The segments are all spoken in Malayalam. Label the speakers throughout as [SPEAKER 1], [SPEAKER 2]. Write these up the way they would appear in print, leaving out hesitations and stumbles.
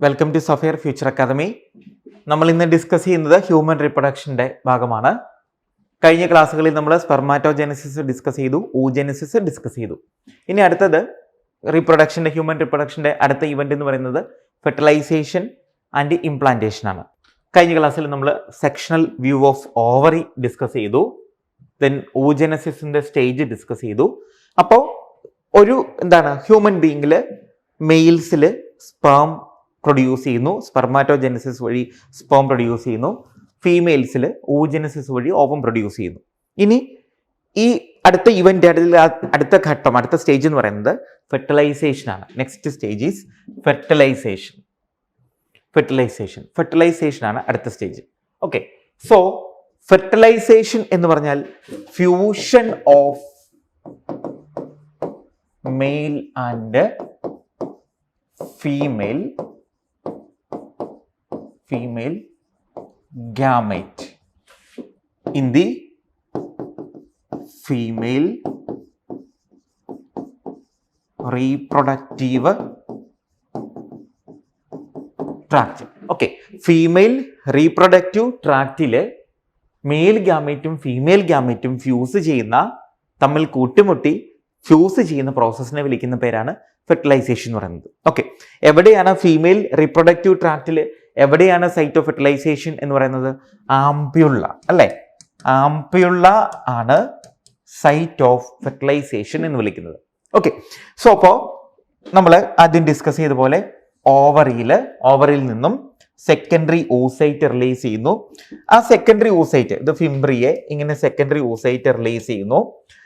[SPEAKER 1] Welcome to Sapphire Future Academy. നമ്മൾ ഇന്ന് ഡിസ്കസ് ചെയ്യുന്നത് ഹ്യൂമൻ റീപ്രൊഡക്ഷൻ്റെ ഭാഗമാണ്. കഴിഞ്ഞ ക്ലാസ്സുകളിൽ നമ്മൾ സ്പെർമാറ്റോജെനസിസ് ഡിസ്കസ് ചെയ്തു, oogenesis ഡിസ്കസ് ചെയ്തു. ഇനി അടുത്തത് ഹ്യൂമൻ റീപ്രൊഡക്ഷൻ്റെ അടുത്ത ഇവന്റ് എന്ന് പറയുന്നത് ഫെർട്ടിലൈസേഷൻ ആൻഡ് ഇംപ്ലാന്റേഷൻ ആണ്. കഴിഞ്ഞ ക്ലാസ്സിൽ നമ്മൾ sectional view of ovary discuss ചെയ്തു, ദെൻ oogenesisന്റെ സ്റ്റേജ് ഡിസ്കസ് ചെയ്തു. അപ്പോൾ ഒരു ഹ്യൂമൻ ബീയിങ്ങിൽ മെയിൽസിൽ സ്പേം പ്രൊഡ്യൂസ് ചെയ്യുന്നു, സ്പെർമാറ്റോജെനസിസ് വഴി സ്പേം പ്രൊഡ്യൂസ് ചെയ്യുന്നു, ഫീമെയിൽസിൽ oogenesis വഴി ഓവം പ്രൊഡ്യൂസ് ചെയ്യുന്നു. ഇനി ഈ അടുത്ത ഇവന്റ്, അടുത്ത ഘട്ടം, അടുത്ത സ്റ്റേജ് എന്ന് പറയുന്നത് ഫെർട്ടിലൈസേഷൻ ആണ്. നെക്സ്റ്റ് സ്റ്റേജ് ഈസ് ഫെർട്ടിലൈസേഷൻ ആണ് അടുത്ത സ്റ്റേജ്. ഓക്കെ, സോ ഫെർട്ടിലൈസേഷൻ എന്ന് പറഞ്ഞാൽ fusion of male and female gamete in the female reproductive tract. Okay, female reproductive ട്രാക്റ്റില് മെയിൽ ഗാമേറ്റും ഫീമെയിൽ ഗാമേറ്റും തമ്മിൽ കൂട്ടിമുട്ടി ഫ്യൂസ് ചെയ്യുന്ന പ്രോസസ്സിനെ വിളിക്കുന്ന പേരാണ് ഫെർട്ടിലൈസേഷൻ എന്ന് പറയുന്നത്. ഓക്കെ, എവിടെയാണ് ഫീമെയിൽ റീപ്രൊഡക്റ്റീവ് ട്രാക്റ്റിൽ എവിടെയാണ് സൈറ്റ് ഓഫ് ഫെർട്ടിലൈസേഷൻ എന്ന് പറയുന്നത്? ആംപ്യുള്ള, അല്ലേ? ആംപ്യുള്ള ആണ് സൈറ്റ് ഓഫ് ഫെർട്ടിലൈസേഷൻ എന്ന് വിളിക്കുന്നത്. ഓക്കെ, സോ അപ്പോൾ നമ്മൾ ആദ്യം ഡിസ്കസ് ചെയ്ത പോലെ ഓവറിയിൽ നിന്നും സെക്കൻഡറി oocyte റിലീസ് ചെയ്യുന്നു. ആ സെക്കൻഡറി oocyte, ഇത് ഫിംബ്രിയെ ഇങ്ങനെ സെക്കൻഡറി oocyte റിലീസ് ചെയ്യുന്നു.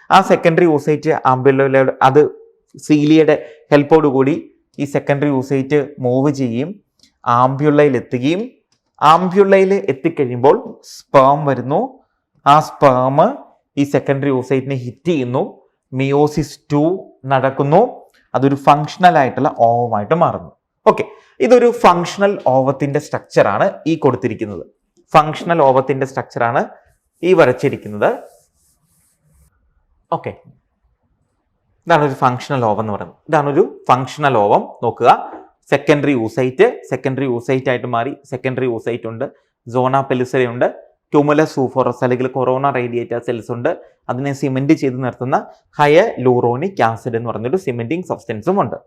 [SPEAKER 1] ആ സെക്കൻഡറി oocyte ആംപ്യുള്ളയിലൂടെ, അത് സീലിയയുടെ ഹെൽപ്പോട് കൂടി ഈ സെക്കൻഡറി oocyte മൂവ് ചെയ്യും, ആംപ്യുള്ളയിൽ എത്തുകയും, ആംപ്യുള്ളയിൽ എത്തിക്കഴിയുമ്പോൾ സ്പേം വരുന്നു. ആ സ്പേം ഈ സെക്കൻഡറി oocyteനെ ഹിറ്റ് ചെയ്യുന്നു, മിയോസിസ് 2 നടക്കുന്നു, അതൊരു ഫങ്ഷണൽ ആയിട്ടുള്ള ഓവമായിട്ട് മാറുന്നു. ഓക്കെ, ഇതൊരു ഫങ്ഷണൽ ഓവത്തിന്റെ സ്ട്രക്ചറാണ് ഈ കൊടുത്തിരിക്കുന്നത്. ഫങ്ഷണൽ ഓവത്തിന്റെ സ്ട്രക്ചറാണ് ഈ വരച്ചിരിക്കുന്നത്. ഓക്കെ, ഇതാണ് ഒരു ഫങ്ഷണൽ ഓവം എന്ന് പറയുന്നത്. ഇതാണ് ഒരു ഫങ്ഷണൽ ഓവം. നോക്കുക, സെക്കൻഡറി oocyte ആയിട്ട് മാറി. സെക്കൻഡറി oocyte ഉണ്ട്, സോണ പെലിസറ ഉണ്ട്, ക്യൂമുലസ് സൂഫോറസ് അല്ലെങ്കിൽ കൊറോണ റേഡിയേറ്റ സെൽസ് ഉണ്ട്. അതിനെ സിമെന്റ് ചെയ്ത് നിർത്തുന്ന ഹയലൂറോണിക് ആസിഡ് എന്ന് പറഞ്ഞൊരു സിമെന്റിങ് സബ്സ്റ്റൻസും ഉണ്ട്.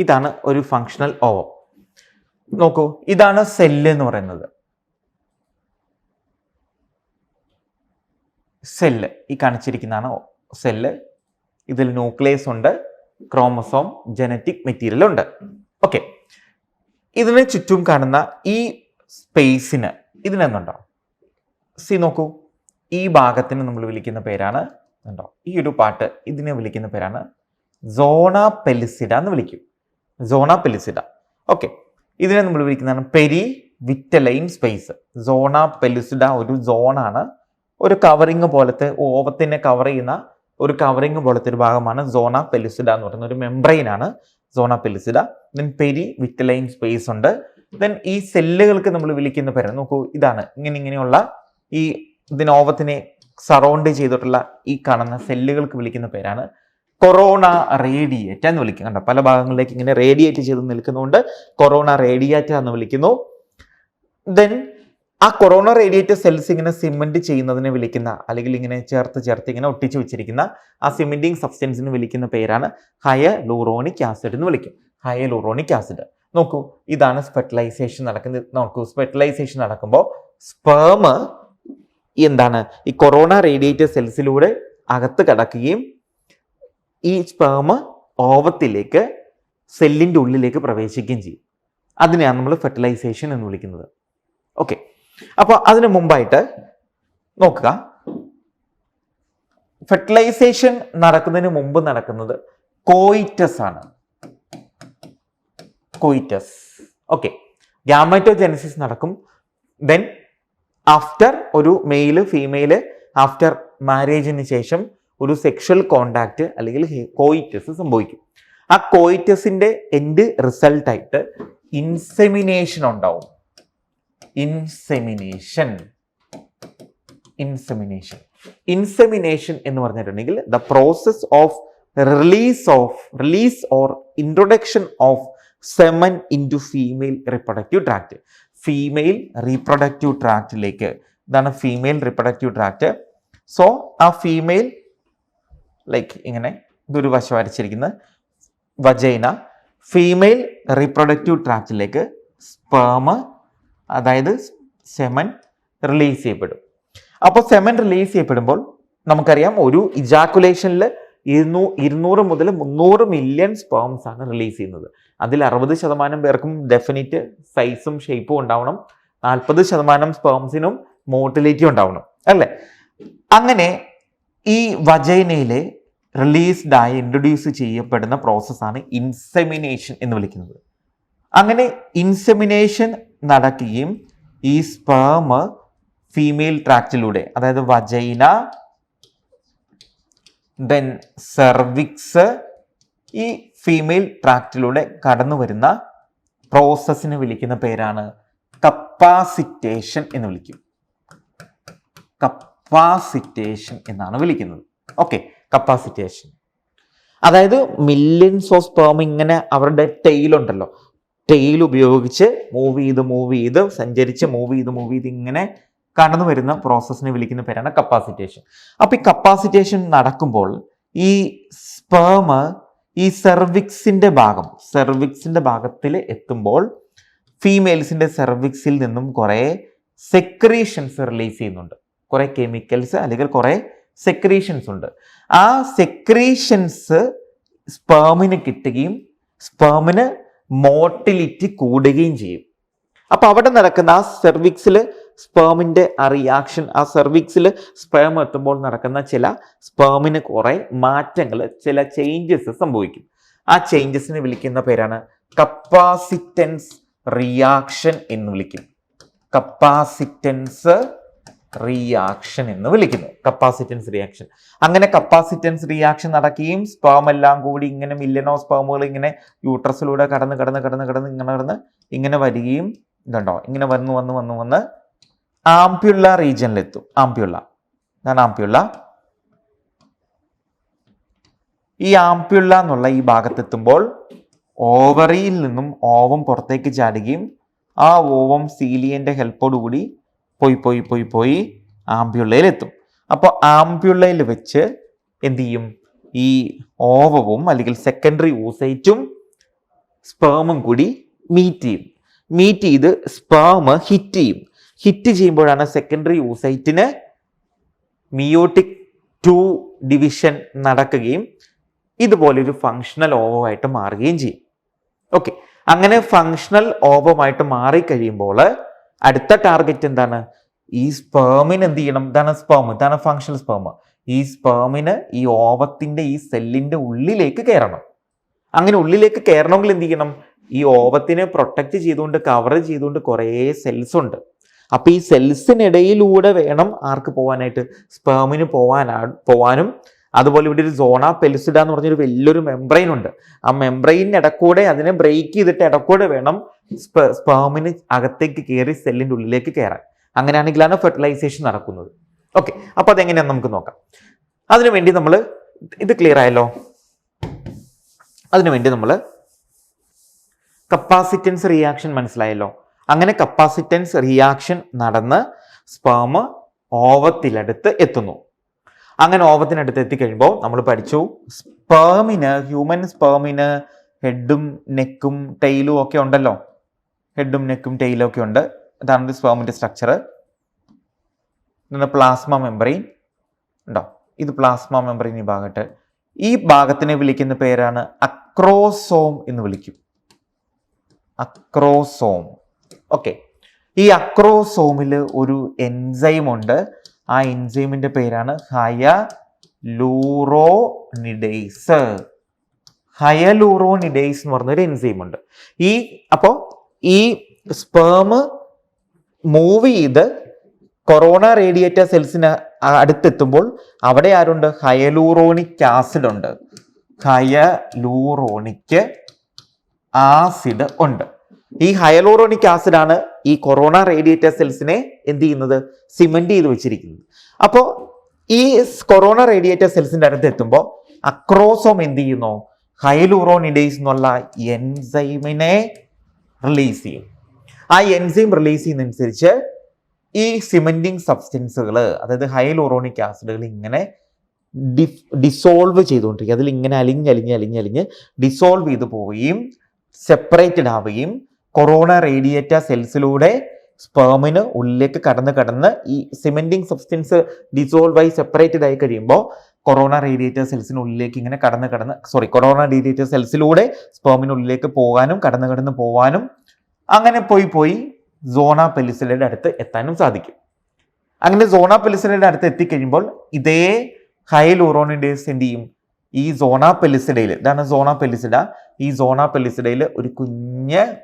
[SPEAKER 1] ഇതാണ് ഒരു ഫങ്ഷണൽ ഓവം. നോക്കൂ, ഇതാണ് സെല്ല് എന്ന് പറയുന്നത്. സെല്ല് ഈ കാണിച്ചിരിക്കുന്നതാണ് സെല്ല്. ഇതിൽ ന്യൂക്ലിയസ് ഉണ്ട്, ക്രോമസോം, ജനറ്റിക് മെറ്റീരിയൽ ഉണ്ട്. ഓക്കെ, ഇതിന് ചുറ്റും കാണുന്ന ഈ സ്പേസിന് ഇതിനെന്നുണ്ടോ? നോക്കൂ, ഈ ഭാഗത്തിന് നമ്മൾ വിളിക്കുന്ന പേരാണ്, ഈ ഒരു പാർട്ട്, ഇതിനെ വിളിക്കുന്ന പേരാണ് സോണ പെലിസിഡ എന്ന് വിളിക്കും. സോണ പെലിസിഡ. ഓക്കെ, ഇതിനെ നമ്മൾ വിളിക്കുന്നതാണ് പെരി വിറ്റലൈൻ സ്പേസ്. സോണ പെലിസിഡ ഒരു സോണാണ്, ഒരു കവറിങ് പോലത്തെ, ഓവത്തിനെ കവർ ചെയ്യുന്ന ഒരു കവറിങ് പോലത്തെ ഒരു ഭാഗമാണ് സോണ പെലിസിഡ എന്ന് പറയുന്ന ഒരു മെംബ്രെയിൻ ആണ് സോണ പെലിസിഡ. ദെൻ പെരി വിറ്റലൈൻ സ്പേസ് ഉണ്ട്. ദെൻ ഈ സെല്ലുകൾക്ക് നമ്മൾ വിളിക്കുന്ന പേര് നോക്കൂ, ഇതാണ് ഇങ്ങനെയുള്ള ഈ ഓവത്തിനെ സറൗണ്ട് ചെയ്തിട്ടുള്ള ഈ കാണുന്ന സെല്ലുകൾക്ക് വിളിക്കുന്ന പേരാണ് കൊറോണ റേഡിയേറ്റ എന്ന് വിളിക്കും. കണ്ടോ, പല ഭാഗങ്ങളിലേക്ക് ഇങ്ങനെ റേഡിയേറ്റ് ചെയ്ത് നിൽക്കുന്നതുകൊണ്ട് കൊറോണ റേഡിയേറ്റ എന്ന് വിളിക്കുന്നു. ദെൻ ആ കൊറോണ റേഡിയേറ്റർ സെൽസ് ഇങ്ങനെ സിമെന്റ് ചെയ്യുന്നതിനെ വിളിക്കുന്ന, അല്ലെങ്കിൽ ഇങ്ങനെ ചേർത്ത് ഇങ്ങനെ ഒട്ടിച്ചു വെച്ചിരിക്കുന്ന ആ സിമെന്റിങ് സബ്സ്റ്റൻസിന് വിളിക്കുന്ന പേരാണ് ഹയലൂറോണിക് ആസിഡ് എന്ന് വിളിക്കും. ഹയലൂറോണിക് ആസിഡ്. നോക്കൂ, ഇതാണ് ഫെർട്ടിലൈസേഷൻ നടക്കുന്നത്. നോക്കൂ, ഫെർട്ടിലൈസേഷൻ നടക്കുമ്പോൾ സ്പേം ഈ കൊറോണ റേഡിയേറ്റർ സെൽസിലൂടെ അകത്ത് കടക്കുകയും ഈ സ്പേം ഓവത്തിലേക്ക്, സെല്ലിന്റെ ഉള്ളിലേക്ക് പ്രവേശിക്കുകയും ചെയ്യും. അതിനെയാണ് നമ്മൾ ഫെർട്ടിലൈസേഷൻ എന്ന് വിളിക്കുന്നത്. ഓക്കെ, അപ്പോൾ അതിനു മുമ്പായിട്ട് നോക്കുക, ഫെർട്ടിലൈസേഷൻ നടക്കുന്നതിന് മുമ്പ് നടക്കുന്നത് കോയിറ്റസ് ആണ്. കോയിറ്റസ്. ഓക്കെ, ഗാമറ്റോജെനസിസ് നടക്കും. ദെൻ ആഫ്റ്റർ ഒരു മെയില് ഫീമെയില് ആഫ്റ്റർ മാരേജിന് ശേഷം ഒരു സെക്ഷൽ കോണ്ടാക്ട് അല്ലെങ്കിൽ കോയിറ്റസ് സംഭവിക്കും. ആ കോയിറ്റസിന്റെ എൻഡ് റിസൾട്ടായിട്ട് ഇൻസെമിനേഷൻ ഉണ്ടാവും. ഇൻസെമിനേഷൻ എന്ന് പറഞ്ഞിട്ടുണ്ടെങ്കിൽ the process of release or introduction of semen into female reproductive tract. Female reproductive ട്രാക്റ്റിലേക്ക്, ഇതാണ് ഫീമെയിൽ റീപ്രൊഡക്റ്റീവ് ട്രാക്റ്റ്. സോ ആ ഫീമെയിൽ ലൈക്ക് ഇങ്ങനെ ഇതൊരു വശം വരച്ചിരിക്കുന്നത് വജൈന, ഫീമെയിൽ റീപ്രൊഡക്റ്റീവ് ട്രാക്റ്റിലേക്ക് സ്പേം അതായത് സെമൻ റിലീസ് ചെയ്യപ്പെടും. അപ്പോൾ സെമൻ റിലീസ് ചെയ്യപ്പെടുമ്പോൾ നമുക്കറിയാം ഒരു ഇജാക്കുലേഷനിൽ 200 മുതൽ 300 മില്യൺ സ്പേംസ് ആണ് റിലീസ് ചെയ്യുന്നത്. അതിൽ 60% പേർക്കും ഡെഫിനിറ്റ് സൈസും ഷേപ്പും ഉണ്ടാവണം, 40% സ്പേംസിനും മോട്ടിലിറ്റി ഉണ്ടാവണം അല്ലേ. അങ്ങനെ ഈ വജൈനയിലെ റിലീസ്ഡായി ഇൻട്രൊഡ്യൂസ് ചെയ്യപ്പെടുന്ന പ്രോസസ്സാണ് ഇൻസെമിനേഷൻ എന്ന് വിളിക്കുന്നത്. അങ്ങനെ ഇൻസെമിനേഷൻ നടക്കുകയും ഈ സ്പേം ഫീമെയിൽ ട്രാക്റ്റിലൂടെ, അതായത് വജൈന, ദെൻ സെർവിക്സ്, ഈ ഫീമെയിൽ ട്രാക്റ്റിലൂടെ കടന്നു വരുന്ന പ്രോസസ്സിനെ വിളിക്കുന്ന പേരാണ് കപ്പാസിറ്റേഷൻ എന്ന് വിളിക്കും. കപ്പാസിറ്റേഷൻ എന്നാണ് വിളിക്കുന്നത്. ഓക്കെ, കപ്പാസിറ്റേഷൻ അതായത് മില്യൺസ് ഓഫ് സ്പേം ഇങ്ങനെ അവരുടെ ടെയിലുണ്ടല്ലോ, ടെയിൽ ഉപയോഗിച്ച് മൂവ് ചെയ്ത് സഞ്ചരിച്ച് മൂവ് ചെയ്ത് ഇങ്ങനെ കടന്നു വരുന്ന പ്രോസസ്സിനെ വിളിക്കുന്ന പേരാണ് കപ്പാസിറ്റേഷൻ. അപ്പൊ ഈ കപ്പാസിറ്റേഷൻ നടക്കുമ്പോൾ ഈ സ്പേം ഈ സെർവിക്സിന്റെ ഭാഗത്തിൽ എത്തുമ്പോൾ ഫീമെയിൽസിന്റെ സെർവിക്സിൽ നിന്നും കുറെ സെക്രീഷൻസ് റിലീസ് ചെയ്യുന്നുണ്ട്, കുറെ കെമിക്കൽസ് അല്ലെങ്കിൽ കുറെ സെക്രീഷൻസ് ഉണ്ട്. ആ സെക്രീഷൻസ് സ്പേമിന് കിട്ടുകയും സ്പേമിന് മോട്ടിലിറ്റി കൂടുകയും ചെയ്യും. അപ്പൊ അവിടെ നടക്കുന്ന ആ സെർവിക്സിൽ സ്പേമിന്റെ ആ റിയാക്ഷൻ, ആ സെർവിക്സിൽ സ്പേം എത്തുമ്പോൾ നടക്കുന്ന ചില സ്പേമിന് കുറെ മാറ്റങ്ങൾ, ചില ചേഞ്ചസ് സംഭവിക്കും. ആ ചേഞ്ചസിനെ വിളിക്കുന്ന പേരാണ് കപ്പാസിറ്റൻസ് റിയാക്ഷൻ എന്ന് വിളിക്കും. കപ്പാസിറ്റൻസ് റിയാക്ഷൻ എന്ന് വിളിക്കുന്നു. Capacitance reaction. അങ്ങനെ കപ്പാസിറ്റൻസ് റിയാക്ഷൻ നടക്കുകയും സ്പേം എല്ലാം കൂടി ഇങ്ങനെ മില്യണോ സ്പേമുകൾ ഇങ്ങനെ യൂട്രസിലൂടെ കടന്ന് ഇങ്ങനെ വരികയും ഇതുണ്ടോ ഇങ്ങനെ വന്ന് ആംപ്യുള്ള റീജിയനിലെത്തും. ആംപ്യുള്ള. ഈ ആംപ്യുള്ള എന്നുള്ള ഈ ഭാഗത്തെത്തുമ്പോൾ ഓവറിയിൽ നിന്നും ഓവം പുറത്തേക്ക് ചാടുകയും ആ ഓവം സീലിയന്റെ ഹെൽപ്പോടുകൂടി പോയി ആംപ്യുള്ളയിലെത്തും. അപ്പോൾ ആംപ്യുള്ളയിൽ വെച്ച് എന്ത് ചെയ്യും, ഈ ഓവവും അല്ലെങ്കിൽ സെക്കൻഡറി oocyteഉം സ്പേമും കൂടി മീറ്റ് ചെയ്ത് സ്പേം ഹിറ്റ് ചെയ്യുമ്പോഴാണ് സെക്കൻഡറി oocyteന് മിയോട്ടിക് 2 ഡിവിഷൻ നടക്കുകയും ഇതുപോലെ ഒരു ഫങ്ഷണൽ ഓവമായിട്ട് മാറുകയും ചെയ്യും. ഓക്കെ, അങ്ങനെ ഫങ്ഷണൽ ഓവമായിട്ട് മാറിക്കഴിയുമ്പോൾ അടുത്ത ടാർഗറ്റ് എന്താണ്, ഈ സ്പേമിന് എന്ത് ചെയ്യണം, ഇതാണ് ഫങ്ഷണൽ സ്പേം. ഈ സ്പേമിന് ഈ ഓവത്തിന്റെ ഈ സെല്ലിന്റെ ഉള്ളിലേക്ക് കയറണം. അങ്ങനെ ഉള്ളിലേക്ക് കയറണമെങ്കിൽ എന്ത് ചെയ്യണം, ഈ ഓവത്തിനെ പ്രൊട്ടക്ട് ചെയ്തുകൊണ്ട് കവർ ചെയ്തുകൊണ്ട് കുറേ സെൽസ് ഉണ്ട്. അപ്പൊ ഈ സെൽസിനിടയിലൂടെ വേണം ആർക്ക് പോകാനായിട്ട്, സ്പേമിന് പോവാനും. അതുപോലെ ഇവിടെ ഒരു സോണ പെലുസിഡ എന്ന് പറഞ്ഞൊരു വലിയൊരു മെംബ്രെയിൻ ഉണ്ട്. ആ മെംബ്രെയിനിന് ഇടക്കൂടെ അതിനെ ബ്രേക്ക് ചെയ്തിട്ട് ഇടക്കൂടെ വേണം സ്പേമിന് അകത്തേക്ക് കയറി സെല്ലിന്റെ ഉള്ളിലേക്ക് കയറാൻ. അങ്ങനെയാണെങ്കിലാണ് ഫെർട്ടിലൈസേഷൻ നടക്കുന്നത്. ഓക്കെ, അപ്പൊ അതെങ്ങനെയാന്ന് നമുക്ക് നോക്കാം. അതിനുവേണ്ടി നമ്മൾ ഇത് ക്ലിയർ ആയല്ലോ. അതിനുവേണ്ടി നമ്മൾ കപ്പാസിറ്റൻസ് റിയാക്ഷൻ മനസ്സിലായല്ലോ. അങ്ങനെ കപ്പാസിറ്റൻസ് റിയാക്ഷൻ നടന്ന് സ്പേം ഓവത്തിനടുത്ത് എത്തുന്നു. അങ്ങനെ ഓവത്തിനടുത്ത് എത്തിക്കഴിയുമ്പോൾ നമ്മൾ പഠിച്ചു, ഹ്യൂമൻ സ്പേമിന് ഹെഡും നെക്കും ടെയിലും ഒക്കെ ഉണ്ടല്ലോ. ഹെഡും നെക്കും ടെയിലും ഒക്കെ ഉണ്ട്. ഇതാണ് സ്പേമിന്റെ സ്ട്രക്ചർ. പ്ലാസ്മ മെംബ്രെയിൻ ഉണ്ടോ, ഇത് പ്ലാസ്മ മെംബ്രെയിൻ ഈ ഭാഗത്തിനെ വിളിക്കുന്ന പേരാണ് അക്രോസോം എന്ന് വിളിക്കും. അക്രോസോം. ഓക്കെ, ഈ അക്രോസോമിൽ ഒരു എൻസൈം ഉണ്ട്. ആ എൻസൈമിന്റെ പേരാണ് ഹയലൂറോണിഡേസ്. ഹയലൂറോണിഡേസ് എന്ന് പറഞ്ഞൊരു എൻസൈം ഉണ്ട്. അപ്പോൾ ഈ സ്പേം മൂവ് ചെയ്ത് കൊറോണ റേഡിയേറ്റർ സെൽസിന് അടുത്തെത്തുമ്പോൾ അവിടെ ആരുണ്ട്, ഹയലൂറോണിക് ആസിഡ് ഉണ്ട്. ഹയലൂറോണിക് ആസിഡ് ഉണ്ട്. ഈ ഹയലൂറോണിക് ആസിഡ് ആണ് ഈ കൊറോണ റേഡിയേറ്റർ സെൽസിനെ എന്ത് ചെയ്യുന്നത്, സിമെന്റ് ചെയ്ത് വെച്ചിരിക്കുന്നത്. അപ്പോൾ ഈ കൊറോണ റേഡിയേറ്റർ സെൽസിന്റെ അടുത്ത് എത്തുമ്പോൾ അക്രോസോം എന്ത് ചെയ്യുന്നു? ഹൈലൂറോണിഡേസ് എന്നുള്ള എൻസൈമിനെ റിലീസ് ചെയ്യും. ആ എൻസൈം റിലീസ് ചെയ്യുന്നതനുസരിച്ച് ഈ സിമെന്റിങ് സബ്സ്റ്റൻസുകൾ, അതായത് ഹൈലൂറോണിക് ആസിഡുകൾ ഇങ്ങനെ ഡിസോൾവ് ചെയ്തുകൊണ്ടിരിക്കും. അതിൽ ഇങ്ങനെ അലിഞ്ഞ് ഡിസോൾവ് ചെയ്ത് പോവുകയും സെപ്പറേറ്റഡ് ആവുകയും കൊറോണ റേഡിയേറ്റ സെൽസിലൂടെ സ്പേമിന് ഉള്ളിലേക്ക് കടന്ന് ഈ സിമെന്റിങ് സബ്സ്റ്റൻസ് ഡിസോൾവ് ആയി സെപ്പറേറ്റഡ് ആയി കഴിയുമ്പോൾ കൊറോണ റേഡിയേറ്റർ സെൽസിനുള്ളിലേക്ക് ഇങ്ങനെ കൊറോണ റേഡിയേറ്റർ സെൽസിലൂടെ സ്പേമിനുള്ളിലേക്ക് പോകാനും കടന്നു പോകാനും അങ്ങനെ പോയി സോണ പെല്ലിസിഡയുടെ അടുത്ത് എത്താനും സാധിക്കും. അങ്ങനെ സോണ പെല്ലിസിഡയുടെ അടുത്ത് എത്തിക്കഴിയുമ്പോൾ ഇതേ ഹൈലൂറോണിഡേസ് എന്ത് ചെയ്യും? ഈ സോണ പെല്ലിസിഡയിൽ, ഇതാണ് സോണ പെല്ലിസിഡ, ഈ സോണ പെല്ലിസിഡയിൽ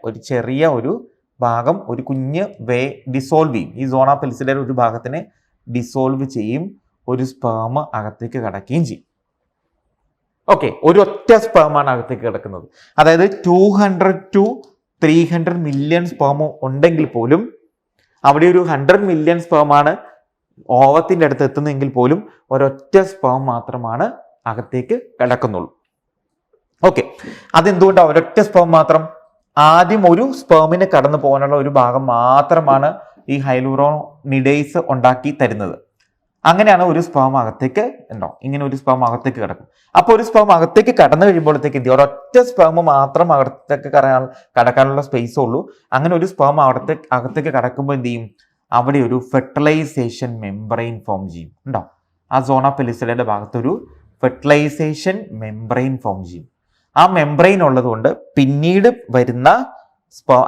[SPEAKER 1] ഒരു ചെറിയ ഭാഗം ഡിസോൾവ് ചെയ്യും. ഈ സോണ പെല്ലിസിഡയുടെ ഒരു ഭാഗത്തിനെ ഡിസോൾവ് ചെയ്യും, ഒരു സ്പേം അകത്തേക്ക് കടക്കുകയും ചെയ്യും. ഓക്കെ, ഒരൊറ്റ സ്പേമാണ് അകത്തേക്ക് കിടക്കുന്നത്. അതായത് 200 to 300 മില്യൺ സ്പേം ഉണ്ടെങ്കിൽ പോലും അവിടെ ഒരു 100 മില്യൺ സ്പേമാണ് ഓവത്തിന്റെ അടുത്ത് എത്തുന്നെങ്കിൽ പോലും ഒരൊറ്റ സ്പേം മാത്രമാണ് അകത്തേക്ക് കിടക്കുന്നുള്ളൂ. ഓക്കെ, അതെന്തുകൊണ്ടാണ് ഒരൊറ്റ സ്പേം മാത്രം? ആദ്യം ഒരു സ്പേമിന് കടന്നു പോകാനുള്ള ഒരു ഭാഗം മാത്രമാണ് ഈ ഹൈലൂറോണിഡേസ് ഉണ്ടാക്കി തരുന്നത്. അങ്ങനെയാണ് ഒരു സ്പേം അകത്തേക്ക് ഇങ്ങനെ ഒരു സ്പേം അകത്തേക്ക് കിടക്കും. അപ്പോൾ ഒരു സ്പേം അകത്തേക്ക് കടന്നു കഴിയുമ്പോഴത്തേക്ക് എന്ത് ചെയ്യും? ഒരൊറ്റ സ്പേം മാത്രം അകത്തേക്ക് കടക്കാനുള്ള സ്പേസേ ഉള്ളൂ. അങ്ങനെ ഒരു സ്പേം അകത്തേക്ക് കടക്കുമ്പോൾ എന്ത് ചെയ്യും? അവിടെ ഒരു ഫെർട്ടിലൈസേഷൻ മെംബ്രെയിൻ ഫോം ചെയ്യും. ഉണ്ടോ? ആ സോണ പെല്ലിസിഡയുടെ ഭാഗത്തൊരു ഫെർട്ടിലൈസേഷൻ മെംബ്രെയിൻ ഫോം ചെയ്യും. ആ മെംബ്രെയിൻ ഉള്ളതുകൊണ്ട് പിന്നീട് വരുന്ന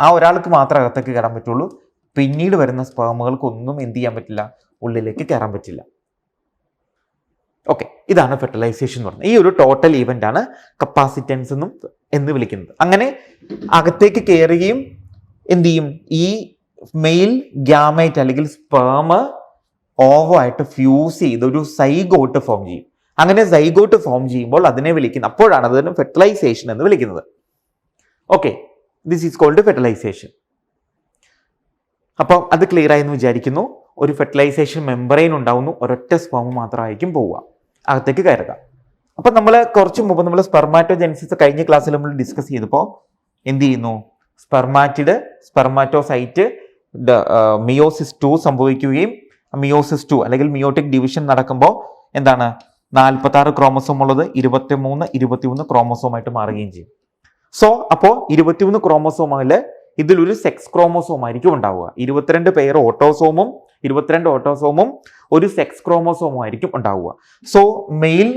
[SPEAKER 1] ആ ഒരാൾക്ക് മാത്രമേ അകത്തേക്ക് കയറാൻ പറ്റുള്ളൂ. പിന്നീട് വരുന്ന സ്പേമുകൾക്കൊന്നും എന്ത് ചെയ്യാൻ പറ്റില്ല? ഉള്ളിലേക്ക് കയറാൻ പറ്റില്ല. ഓക്കെ, ഇതാണ് ഫെർട്ടിലൈസേഷൻ എന്ന് പറയുന്നത്. ഈ ഒരു ടോട്ടൽ ഈവന്റ് ആണ് കപ്പാസിറ്റൻസ് എന്ന് വിളിക്കുന്നത്. അങ്ങനെ അകത്തേക്ക് കയറുകയും എന്ത് ചെയ്യും? ഈ മെയിൽ ഗ്യാമേറ്റ് അല്ലെങ്കിൽ സ്പേം ഓവോ ആയിട്ട് ഫ്യൂസ് ചെയ്ത് ഒരു സൈഗോട്ട് ഫോം ചെയ്യും. അങ്ങനെ സൈഗോട്ട് ഫോം ചെയ്യുമ്പോൾ അപ്പോഴാണ് അതിന് ഫെർട്ടിലൈസേഷൻ എന്ന് വിളിക്കുന്നത്. Okay, this is called fertilization. അപ്പോൾ അത് ക്ലിയർ ആയി എന്ന് വിചാരിക്കുന്നു. ഒരു ഫെർട്ടിലൈസേഷൻ മെംബ്രെയിൻ ഉണ്ടാവുന്നു, ഒരൊറ്റ സ്പേം മാത്രമായിരിക്കും പോവുക, അകത്തേക്ക് കയറുക. അപ്പം നമ്മൾ കുറച്ച് മുമ്പ് നമ്മൾ സ്പെർമാറ്റോജെനിസിസ് കഴിഞ്ഞ ക്ലാസ്സിൽ നമ്മൾ ഡിസ്കസ് ചെയ്തപ്പോൾ എന്ത് ചെയ്യുന്നു? സ്പെർമാറ്റോസൈറ്റ് മിയോസിസ് 2 സംഭവിക്കുകയും മിയോസിസ് 2 അല്ലെങ്കിൽ മിയോട്ടിക് ഡിവിഷൻ നടക്കുമ്പോൾ എന്താണ്? 46 ക്രോമസോം ഉള്ളത് 23 ക്രോമസോമായിട്ട് മാറുകയും ചെയ്യും. അപ്പോൾ 23 ക്രോമസോമില് ഇതിലൊരു സെക്സ് ക്രോമോസോം ആയിരിക്കും ഉണ്ടാവുക. 22 പേർ ഓട്ടോസോമും 22 ഓട്ടോസോമും ഒരു സെക്സ് ക്രോമോസോമും ആയിരിക്കും ഉണ്ടാവുക. മെയിൽ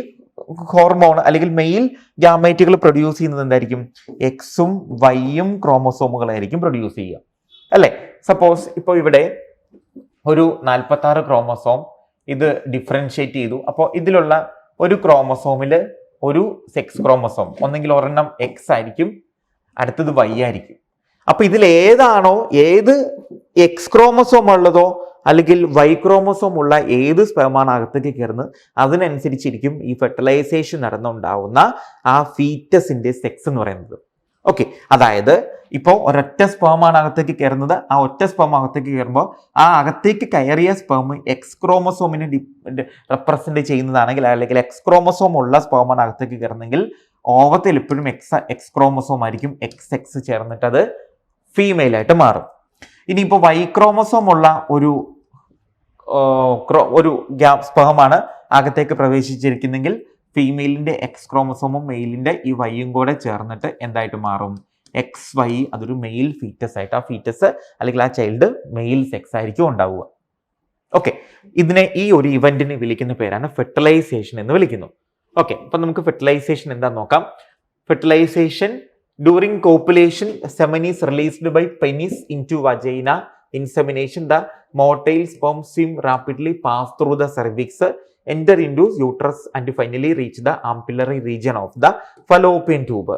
[SPEAKER 1] ഹോർമോൺ അല്ലെങ്കിൽ മെയിൽ ഗ്യാമേറ്റുകൾ പ്രൊഡ്യൂസ് ചെയ്യുന്നത് എന്തായിരിക്കും? എക്സും വൈയും ക്രോമോസോമുകളായിരിക്കും പ്രൊഡ്യൂസ് ചെയ്യുക, അല്ലെ? സപ്പോസ് ഇപ്പോൾ ഇവിടെ ഒരു 46 ക്രോമോസോം ഇത് ഡിഫറൻഷിയേറ്റ് ചെയ്തു. അപ്പോൾ ഇതിലുള്ള ഒരു ക്രോമോസോമിൽ ഒരു സെക്സ് ക്രോമോസോം ഒന്നെങ്കിൽ ഒരെണ്ണം എക്സ് ആയിരിക്കും, അടുത്തത് വൈ ആയിരിക്കും. അപ്പൊ ഇതിൽ ഏത് എക്സ് ക്രോമോസോം ഉള്ളതോ അല്ലെങ്കിൽ വൈ ക്രോമോസോം ഉള്ള ഏത് സ്പെർമാണ് അകത്തേക്ക് കയറുന്നത് അതിനനുസരിച്ചിരിക്കും ഈ ഫെർട്ടിലൈസേഷൻ നടന്നുണ്ടാവുന്ന ആ ഫീറ്റസിന്റെ സെക്സ് എന്ന് പറയുന്നത്. ഓക്കെ, അതായത് ഇപ്പോൾ ഒരൊറ്റ സ്പേമാണ് അകത്തേക്ക് കയറുന്നത്. ആ ഒറ്റ സ്പേം അകത്തേക്ക് കയറുമ്പോൾ ആ അകത്തേക്ക് കയറിയ സ്പേം എക്സ് ക്രോമോസോമിനെ റെപ്രസെന്റ് ചെയ്യുന്നതാണെങ്കിൽ അല്ലെങ്കിൽ എക്സ് ക്രോമോസോം ഉള്ള സ്പേമാണ് അകത്തേക്ക് കയറുന്നെങ്കിൽ ഓവത്തിൽ എപ്പോഴും എക്സ് ക്രോമോസോം ആയിരിക്കും, എക്സ് ചേർന്നിട്ട് അത് ഫീമെയിൽ ആയിട്ട് മാറും. ഇനിയിപ്പോൾ വൈ ക്രോമോസോം ഉള്ള ഒരു സ്പേമാണ് അകത്തേക്ക് പ്രവേശിച്ചിരിക്കുന്നെങ്കിൽ ഫീമെയിലിന്റെ എക്സ് ക്രോമോസോമും മെയിലിന്റെ ഈ വൈയും കൂടെ ചേർന്നിട്ട് എന്തായിട്ട് മാറും? X Y. അതൊരു മെയിൽ ഫീറ്റസ് ആയിട്ട്, ആ ഫീറ്റസ് അല്ലെങ്കിൽ ആ ചൈൽഡ് മെയിൽ സെക്സ് ആയിരിക്കും ഉണ്ടാവുക. ഓക്കെ, ഈ ഒരു ഇവന്റിനെ വിളിക്കുന്ന പേരാണ് ഫെർട്ടിലൈസേഷൻ എന്ന് വിളിക്കുന്നു. ഓക്കെ, അപ്പൊ നമുക്ക് ഫെർട്ടിലൈസേഷൻ എന്താന്ന് നോക്കാം. Fertilization during copulation semen is released by penis into vagina. Insemination, the motile sperm swim rapidly pass through the cervix, enter into uterus and finally reach the ampullary region of the fallopian tube.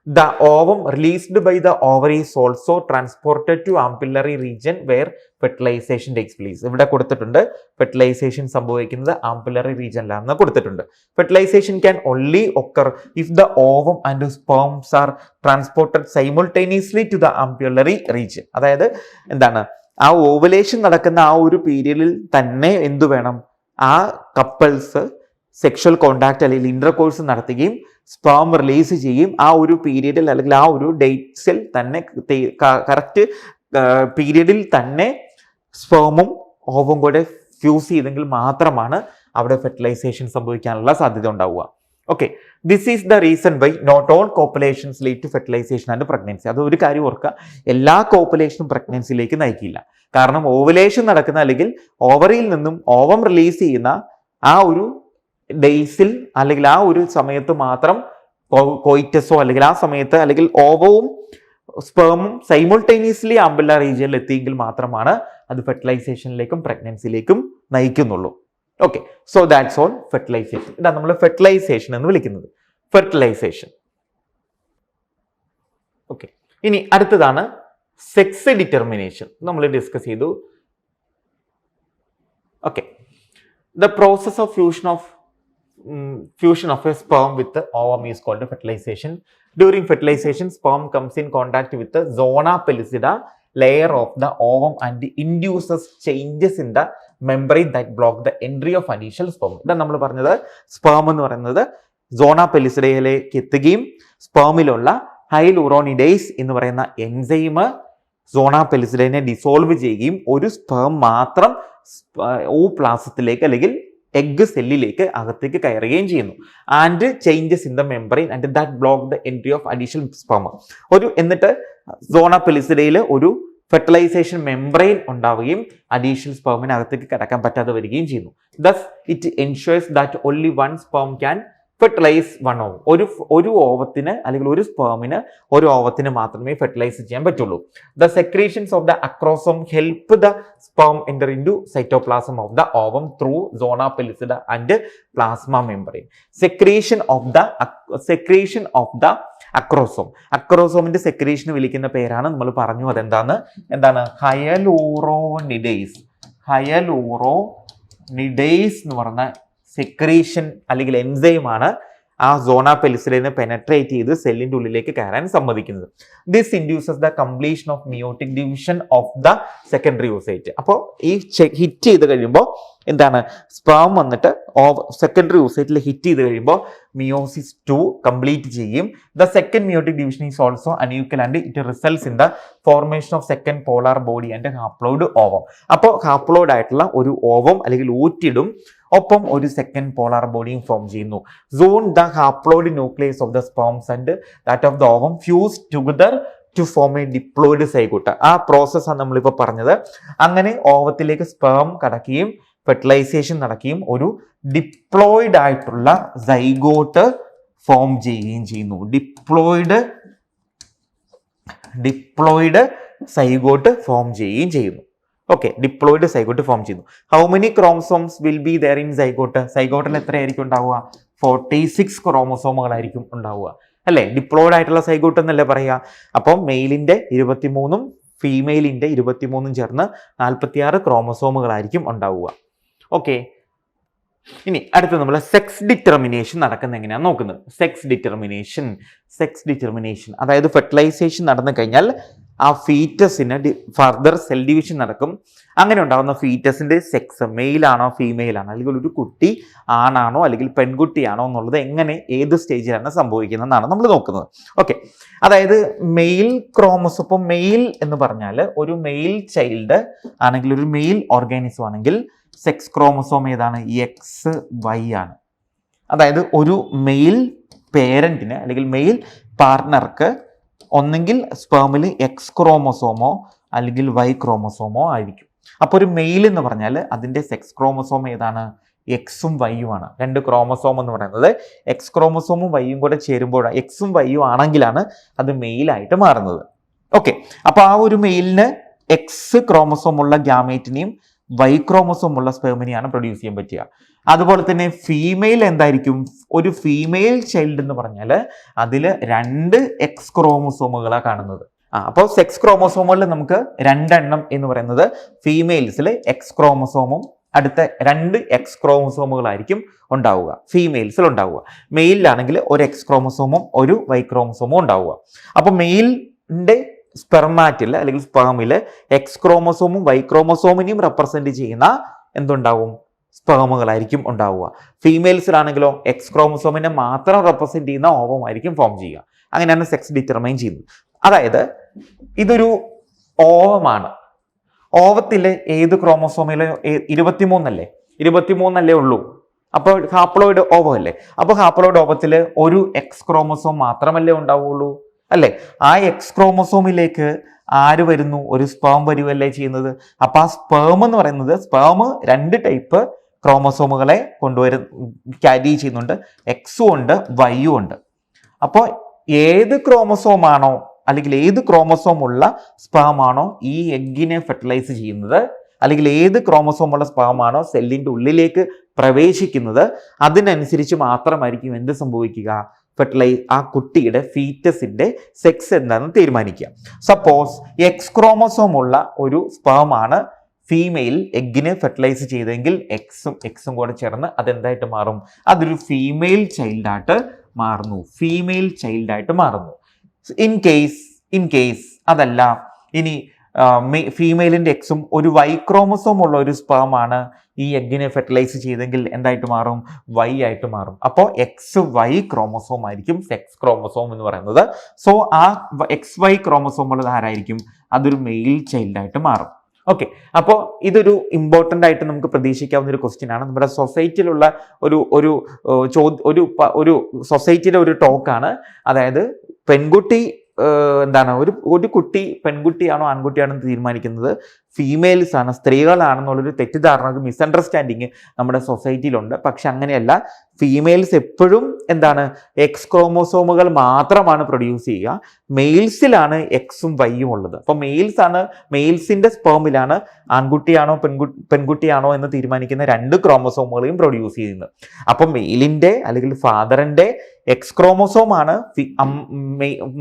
[SPEAKER 1] The ovum released by the ovary is also transported to ampullary region where fertilization takes place. ഇവിടെ കൊടുത്തിട്ടുണ്ട് ഫെർട്ടിലൈസേഷൻ സംഭവിക്കുന്നത് ആംപുലറി റീജിയനിലാണെന്ന് കൊടുത്തിട്ടുണ്ട്. Fertilization can only occur if the ovum and sperms are transported simultaneously to the ampullary region. അതായത് എന്താണ്, ആ ഓവുലേഷൻ നടക്കുന്ന ആ ഒരു പീരിയഡിൽ തന്നെ എന്തു വേണം? ആ കപ്പിൾസ് സെക്ഷൽ കോണ്ടാക്ട് അല്ലെങ്കിൽ ഇന്റർകോഴ്സ് നടത്തുകയും സ്പേം റിലീസ് ചെയ്യും. ആ ഒരു പീരീഡിൽ അല്ലെങ്കിൽ ആ ഒരു ഡേറ്റ്സിൽ തന്നെ കറക്റ്റ് പീരീഡിൽ തന്നെ സ്പേമും ഓവും കൂടെ ഫ്യൂസ് ചെയ്തെങ്കിൽ മാത്രമാണ് അവിടെ ഫെർട്ടിലൈസേഷൻ സംഭവിക്കാനുള്ള സാധ്യത ഉണ്ടാവുക. Okay, this is the reason why not all copulations lead to fertilization and pregnancy. അത് ഒരു കാര്യം ഓർക്കുക, എല്ലാ കോപ്പുലേഷനും പ്രഗ്നൻസിയിലേക്ക് നയിക്കില്ല. കാരണം ഓവുലേഷൻ നടക്കുന്ന അല്ലെങ്കിൽ ഓവറിയിൽ നിന്നും ഓവം റിലീസ് ചെയ്യുന്ന ആ ഒരു ഡേയ്സിൽ അല്ലെങ്കിൽ ആ ഒരു സമയത്ത് മാത്രം കോയിറ്റസോ അല്ലെങ്കിൽ ആ സമയത്ത് അല്ലെങ്കിൽ ഓവവും സ്പേമും സൈമൾട്ടേനിയസ്ലി ആംബുലാ റീജിയനിൽ എത്തിയെങ്കിൽ മാത്രമാണ് അത് ഫെർട്ടിലൈസേഷനിലേക്കും പ്രഗ്നൻസിയിലേക്കും നയിക്കുന്നുള്ളൂ. Okay, so that's all fertilization. ഇതാണ് നമ്മൾ ഫെർട്ടിലൈസേഷൻ എന്ന് വിളിക്കുന്നത്, ഫെർട്ടിലൈസേഷൻ. ഓക്കെ, ഇനി അടുത്തതാണ് സെക്സ് ഡിറ്റർമിനേഷൻ. നമ്മൾ ഡിസ്കസ് ചെയ്തു. Okay, the process of fusion of a sperm with the ovum is called fertilization. During fertilization, sperm comes in contact with the zona pellucida layer of the ovum and induces changes in the membrane that block the entry of initial sperm. ഇതാണ് നമ്മൾ പറഞ്ഞത്, സ്പേം എന്ന് പറയുന്നത് സോണ പെലിസിഡയിലേക്ക് എത്തുകയും സ്പേമിലുള്ള ഹൈലൂറോണിഡേസ് എന്ന് പറയുന്ന എൻസൈം സോണ പെലിസിഡയെ ഡിസോൾവ് ചെയ്യുകയും ഒരു സ്പേം മാത്രം ഓപ്ലാസത്തിലേക്ക് അല്ലെങ്കിൽ എഗ് സെല്ലിലേക്ക് അകത്തേക്ക് കയറുകയും ചെയ്യുന്നു. And changes in the membrane and that block the entry of additional sperm. എന്നിട്ട് സോണ പെലിസിഡയിൽ ഒരു ഫെർട്ടിലൈസേഷൻ മെംബ്രെയിൻ ഉണ്ടാവുകയും അഡീഷണൽ സ്പേമിന് അകത്തേക്ക് കടക്കാൻ പറ്റാതെ വരികയും ചെയ്യുന്നു. Thus it ensures that only one sperm can fertilize one ovum. ഒരു ഓവത്തിന് അല്ലെങ്കിൽ ഒരു സ്പേമിന് ഒരു ഓവത്തിന് മാത്രമേ ഫെർട്ടിലൈസ് ചെയ്യാൻ പറ്റുള്ളൂ. The secretions of the acrosome help the sperm enter into cytoplasm of the ovum through zona pellucida and plasma membrane. Secretion of the acrosome. അക്രോസോമിന്റെ സെക്രീഷന് വിളിക്കുന്ന പേരാണ് നമ്മൾ പറഞ്ഞു. എന്താണ് ഹയലൂറോണിഡേസ്. ഹയലൂറോണിഡേസ് എന്ന് പറഞ്ഞ സെക്രീഷൻ അല്ലെങ്കിൽ എൻസൈമാണ് ആ സോണ പെലിസിഡയെ പെനട്രേറ്റ് ചെയ്ത് സെല്ലിന്റെ ഉള്ളിലേക്ക് കയറാൻ സമ്മതിക്കുന്നത്. This induces the completion of meiotic division of the secondary oocyte. അപ്പോൾ ഈ ഹിറ്റ് ചെയ്ത് കഴിയുമ്പോൾ എന്താണ്, സ്പേം വന്നിട്ട് സെക്കൻഡറി ഓസൈറ്റിൽ ഹിറ്റ് ചെയ്ത് കഴിയുമ്പോൾ മിയോസിസ് 2 കംപ്ലീറ്റ് ചെയ്യും. The second meiotic division is also unequal and it results in the formation of second polar body and haploid ovum. അപ്പോൾ ഹാപ്ലോയിഡ് ആയിട്ടുള്ള ഒരു ഓവം അല്ലെങ്കിൽ ഊറ്റിടും, ഒപ്പം ഒരു സെക്കൻഡ് പോളാർ ബോഡിയും ഫോം ചെയ്യുന്നു. Soon the haploid nucleus of the sperms and that of the ovum fuse together to form a diploid zygote. ആ പ്രോസസ്സാണ് നമ്മളിപ്പോൾ പറഞ്ഞത്. അങ്ങനെ ഓവത്തിലേക്ക് സ്പേം കടക്കുകയും ഫെർട്ടിലൈസേഷൻ നടക്കുകയും ഒരു ഡിപ്ലോയിഡ് ആയിട്ടുള്ള സൈഗോട്ട് ഫോം ചെയ്യുകയും ചെയ്യുന്നു. ഡിപ്ലോയിഡ് സൈഗോട്ട് ഫോം ചെയ്യുകയും ചെയ്യുന്നു. ഓക്കെ, ഡിപ്ലോയിഡ് സൈഗോട്ട് ഫോം ചെയ്യുന്നു. How many chromosomes will be there in zygote? സൈഗോട്ടിൽ എത്രയായിരിക്കും ഉണ്ടാവുക? 46 ക്രോമസോമുകളായിരിക്കും ഉണ്ടാവുക, അല്ലേ? ഡിപ്ലോയിഡ് ആയിട്ടുള്ള സൈഗോട്ട് എന്നല്ലേ പറയുക. അപ്പം മെയിലിന്റെ 23 ഫീമെയിലിന്റെ 23 ചേർന്ന് 46 ക്രോമസോമുകളായിരിക്കും ഉണ്ടാവുക. ഓക്കെ, ഇനി അടുത്ത നമ്മൾ സെക്സ് ഡിറ്റർമിനേഷൻ നടക്കുന്ന എങ്ങനെയാണ് നോക്കുന്നത്. സെക്സ് ഡിറ്റർമിനേഷൻ അതായത് ഫെർട്ടിലൈസേഷൻ നടന്നു കഴിഞ്ഞാൽ ആ ഫീറ്റസിന് ഫർദർ സെൽ ഡിവിഷൻ നടക്കും. അങ്ങനെ ഉണ്ടാകുന്ന ഫീറ്റസിന്റെ സെക്സ് മെയിൽ ആണോ ഫീമെയിൽ ആണോ, അല്ലെങ്കിൽ ഒരു കുട്ടി ആണാണോ അല്ലെങ്കിൽ പെൺകുട്ടിയാണോ എന്നുള്ളത് ഏത് സ്റ്റേജിലാണ് സംഭവിക്കുന്നതെന്നാണ് നമ്മൾ നോക്കുന്നത്. ഓക്കെ, അതായത് മെയിൽ ക്രോമസോം. ഇപ്പോൾ മെയിൽ എന്ന് പറഞ്ഞാൽ ഒരു മെയിൽ ചൈൽഡ് ആണെങ്കിൽ, ഒരു മെയിൽ ഓർഗാനിസം ആണെങ്കിൽ സെക്സ് ക്രോമസോം ഏതാണ്? XY ആണ്. അതായത് ഒരു മെയിൽ പേരന്റിന് അല്ലെങ്കിൽ മെയിൽ പാർട്ട്ണർക്ക് ഒന്നെങ്കിൽ സ്പേമിൽ X ക്രോമസോമോ അല്ലെങ്കിൽ Y ക്രോമസോമോ ആയിരിക്കും. അപ്പോൾ ഒരു മെയിൽ എന്ന് പറഞ്ഞാൽ അതിൻ്റെ സെക്സ് ക്രോമസോം ഏതാണ്? എക്സും വൈയും ആണ്. 2 ക്രോമസോം എന്ന് പറയുന്നത് X ക്രോമസോമും വൈയും കൂടെ ചേരുമ്പോഴാണ്, എക്സും വൈയും ആണെങ്കിലാണ് അത് മെയിലായിട്ട് മാറുന്നത്. ഓക്കെ, അപ്പോൾ ആ ഒരു മെയിലിന് X ക്രോമസോം ഉള്ള ഗ്യാമേറ്റിനെയും Y ക്രോമസോം ഉള്ള സ്പെർമിനെയാണ് പ്രൊഡ്യൂസ് ചെയ്യാൻ പറ്റുക. അതുപോലെ തന്നെ ഫീമെയിൽ എന്തായിരിക്കും? ഒരു ഫീമെയിൽ ചൈൽഡ് എന്ന് പറഞ്ഞാൽ അതിൽ 2 X ക്രോമസോമുകളാണ് കാണുന്നത്. അപ്പോൾ സെക്സ് ക്രോമസോമുകളിൽ നമുക്ക് 2 എണ്ണം എന്ന് പറയുന്നത് ഫീമെയിൽസിൽ X ക്രോമസോമും അടുത്ത 2 X ക്രോമസോമുകളായിരിക്കും ഉണ്ടാവുക, ഫീമെയിൽസിൽ ഉണ്ടാവുക. മെയിലാണെങ്കിൽ ഒരു X ക്രോമസോമും ഒരു Y ക്രോമസോമും ഉണ്ടാവുക. അപ്പോൾ മെയിലിന്റെ സ്പെർമാറ്റിൽ അല്ലെങ്കിൽ സ്പേമിൽ X ക്രോമസോമും Y ക്രോമസോമിനെയും റെപ്രസെന്റ് ചെയ്യുന്ന എന്തുണ്ടാവും? സ്പേമുകളായിരിക്കും ഉണ്ടാവുക. ഫീമെയിൽസിലാണെങ്കിലോ എക്സ് ക്രോമസോമിനെ മാത്രം റെപ്രസെന്റ് ചെയ്യുന്ന ഓവമായിരിക്കും ഫോം ചെയ്യുക. അങ്ങനെയാണ് സെക്സ് ഡിറ്റർമൈൻ ചെയ്യുന്നത്. അതായത് ഇതൊരു ഓവമാണ്. ഓവത്തിലെ ഏത് ക്രോമസോമിലെ 23 ഉള്ളൂ. അപ്പോൾ ഹാപ്ലോയിഡ് ഓവം അല്ലേ. അപ്പോൾ ഹാപ്ലോയിഡ് ഓവത്തിൽ ഒരു എക്സ് ക്രോമസോം മാത്രമല്ലേ ഉണ്ടാവുള്ളൂ അല്ലേ. ആ എക്സ് ക്രോമസോമിലേക്ക് ആര് വരുന്നു? ഒരു സ്പേം വരുവല്ലേ ചെയ്യുന്നത്. അപ്പൊ ആ സ്പേം എന്ന് പറയുന്നത്, സ്പേം 2 ടൈപ്പ് ക്രോമസോമുകളെ ക്യാരി ചെയ്യുന്നുണ്ട്. എക്സും ഉണ്ട്, വൈയും ഉണ്ട്. അപ്പോൾ ഏത് ക്രോമസോമാണോ അല്ലെങ്കിൽ ഏത് ക്രോമസോം ഉള്ള സ്പേമാണോ ഈ എഗ്ഗിനെ ഫെർട്ടിലൈസ് ചെയ്യുന്നത്, അല്ലെങ്കിൽ ഏത് ക്രോമസോം ഉള്ള സ്പേമാണോ സെല്ലിന്റെ ഉള്ളിലേക്ക് പ്രവേശിക്കുന്നത്, അതിനനുസരിച്ച് മാത്രമായിരിക്കും എന്ത് സംഭവിക്കുക? ആ കുട്ടിയുടെ ഫീറ്റസിന്റെ സെക്സ് എന്താണെന്ന് തീരുമാനിക്കുക. സപ്പോസ് എക്സ് ക്രോമസോം ഉള്ള ഒരു സ്പേമാണ് ഫീമെയിൽ എഗ്ഗിനെ ഫെർട്ടിലൈസ് ചെയ്തെങ്കിൽ എക്സും കൂടെ ചേർന്ന് അതെന്തായിട്ട് മാറും? അതൊരു ഫീമെയിൽ ചൈൽഡായിട്ട് മാറുന്നു. ഇൻ കേസ് അതല്ല, ഇനി ഫീമെയിലിന്റെ എക്സും ഒരു വൈ ക്രോമസോം ഉള്ള ഒരു സ്പേമാണ് ഈ എഗ്ഗിനെ ഫെർട്ടിലൈസ് ചെയ്തെങ്കിൽ എന്തായിട്ട് മാറും? വൈ ആയിട്ട് മാറും. അപ്പോൾ എക്സ് വൈ ക്രോമസോം ആയിരിക്കും സെക്സ് ക്രോമസോം എന്ന് പറയുന്നത്. സോ ആ എക്സ് വൈ ക്രോമസോം ഉള്ളത് ആരായിരിക്കും? അതൊരു മെയിൽ ചൈൽഡായിട്ട് മാറും. ഓക്കെ, അപ്പോൾ ഇതൊരു ഇമ്പോർട്ടൻ്റ് ആയിട്ട് നമുക്ക് പ്രതീക്ഷിക്കാവുന്ന ഒരു ക്വസ്റ്റ്യൻ ആണ്. നമ്മുടെ സൊസൈറ്റിയിലുള്ള ഒരു സൊസൈറ്റിയിലെ ഒരു ടോക്കാണ്. അതായത് പെൺകുട്ടി ഒരു കുട്ടി പെൺകുട്ടിയാണോ ആൺകുട്ടിയാണോ എന്ന് തീരുമാനിക്കുന്നത് ഫീമെയിൽസ് ആണ്, സ്ത്രീകളാണെന്നുള്ളൊരു തെറ്റിദ്ധാരണ, മിസ്അണ്ടർസ്റ്റാൻഡിങ് നമ്മുടെ സൊസൈറ്റിയിലുണ്ട്. പക്ഷെ അങ്ങനെയല്ല. ഫീമെയിൽസ് എപ്പോഴും എക്സ് ക്രോമോസോമുകൾ മാത്രമാണ് പ്രൊഡ്യൂസ് ചെയ്യുക. മെയിൽസിലാണ് എക്സും വൈയും ഉള്ളത്. അപ്പോൾ മെയിൽസിന്റെ സ്പേമിലാണ് ആൺകുട്ടിയാണോ പെൺകുട്ടിയാണോ എന്ന് തീരുമാനിക്കുന്ന 2 ക്രോമസോമുകളെയും പ്രൊഡ്യൂസ് ചെയ്യുന്നത്. അപ്പം മെയിലിന്റെ അല്ലെങ്കിൽ ഫാദറിന്റെ എക്സ് ക്രോമോസോം ആണ്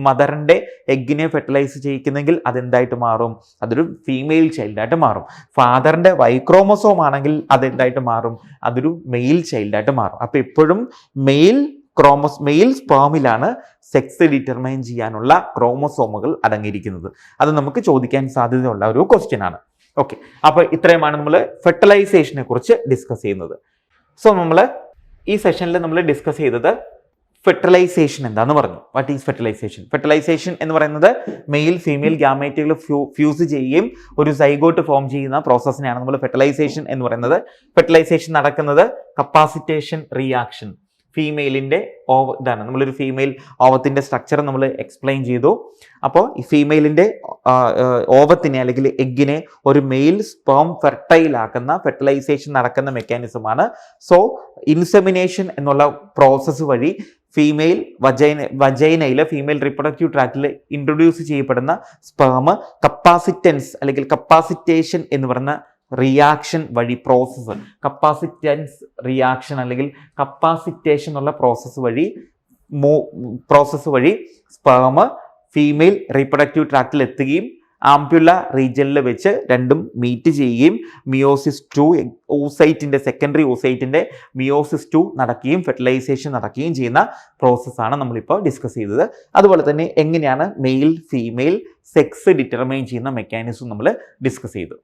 [SPEAKER 1] മദറിന്റെ എഗ്ഗിനെ ഫെർട്ടിലൈസ് ചെയ്യിക്കുന്നെങ്കിൽ അതെന്തായിട്ട് മാറും? അതൊരു ഫീമെയിൽ ചൈൽഡായിട്ട് മാറും. ഫാദറിന്റെ വൈ ക്രോമോസോം ആണെങ്കിൽ അതെന്തായിട്ട് മാറും? അതൊരു മെയിൽ ചൈൽഡായിട്ട് മാറും. അപ്പൊ എപ്പോഴും മെയിൽ സ്പേമിലാണ് സെക്സ് ഡിറ്റർമൈൻ ചെയ്യാനുള്ള ക്രോമസോമുകൾ അടങ്ങിയിരിക്കുന്നത്. അത് നമുക്ക് ചോദിക്കാൻ സാധ്യതയുള്ള ഒരു ക്വസ്റ്റ്യൻ ആണ്. ഓക്കെ, അപ്പൊ ഇത്രയുമാണ് നമ്മൾ ഫെർട്ടിലൈസേഷനെ കുറിച്ച് ഡിസ്കസ് ചെയ്യുന്നത്. സോ നമ്മൾ ഈ സെഷനിൽ നമ്മൾ ഡിസ്കസ് ചെയ്തത് ഫെർട്ടിലൈസേഷൻ എന്താന്ന് പറഞ്ഞു. What is fertilisation? ഫെർട്ടിലൈസേഷൻ എന്ന് പറയുന്നത് മെയിൽ ഫീമെയിൽ ഗ്യാമേറ്റുകൾ ഫ്യൂസ് ചെയ്യുകയും ഒരു സൈഗോട്ട് ഫോം ചെയ്യുന്ന പ്രോസസ്സിനെയാണ് നമ്മൾ ഫെർട്ടിലൈസേഷൻ എന്ന് പറയുന്നത്. ഫെർട്ടിലൈസേഷൻ നടക്കുന്നത് കപ്പാസിറ്റേഷൻ റിയാക്ഷൻ, ഫീമെയിലിന്റെ ഇതാണ്. നമ്മളൊരു ഫീമെയിൽ ഓവത്തിന്റെ സ്ട്രക്ചർ നമ്മൾ എക്സ്പ്ലെയിൻ ചെയ്തു. അപ്പോൾ ഈ ഫീമെയിലിന്റെ ഓവത്തിനെ അല്ലെങ്കിൽ എഗ്ഗിനെ ഒരു മെയിൽ സ്പേം ഫെർട്ടൈൽ ആക്കുന്ന ഫെർട്ടിലൈസേഷൻ നടക്കുന്ന മെക്കാനിസമാണ്. സോ ഇൻസെമിനേഷൻ എന്നുള്ള പ്രോസസ്സ് വഴി ഫീമെയിൽ വജൈനയിലെ ഫീമെയിൽ റിപ്രൊഡക്റ്റീവ് ട്രാക്റ്റിൽ ഇൻട്രൊഡ്യൂസ് ചെയ്യപ്പെടുന്ന സ്പേം കപ്പാസിറ്റൻസ് അല്ലെങ്കിൽ കപ്പാസിറ്റേഷൻ എന്ന് പറയുന്ന റിയാക്ഷൻ വഴി കപ്പാസിറ്റൻസ് റിയാക്ഷൻ അല്ലെങ്കിൽ കപ്പാസിറ്റേഷൻ എന്നുള്ള പ്രോസസ്സ് വഴി സ്പേം ഫീമെയിൽ റീപ്രൊഡക്റ്റീവ് ട്രാക്റ്റിൽ എത്തുകയും ആംപ്യുല റീജിയനിൽ വെച്ച് രണ്ടും മീറ്റ് ചെയ്യുകയും മിയോസിസ് 2 ഓസൈറ്റിന്റെ സെക്കൻഡറി ഓസൈറ്റിന്റെ മിയോസിസ് 2 നടക്കുകയും ഫെർട്ടിലൈസേഷൻ നടക്കുകയും ചെയ്യുന്ന പ്രോസസ്സാണ് നമ്മളിപ്പോൾ ഡിസ്കസ് ചെയ്തത്. അതുപോലെ തന്നെ എങ്ങനെയാണ് മെയിൽ ഫീമെയിൽ സെക്സ് ഡിറ്റർമൈൻ ചെയ്യുന്ന മെക്കാനിസം നമ്മൾ ഡിസ്കസ് ചെയ്തു.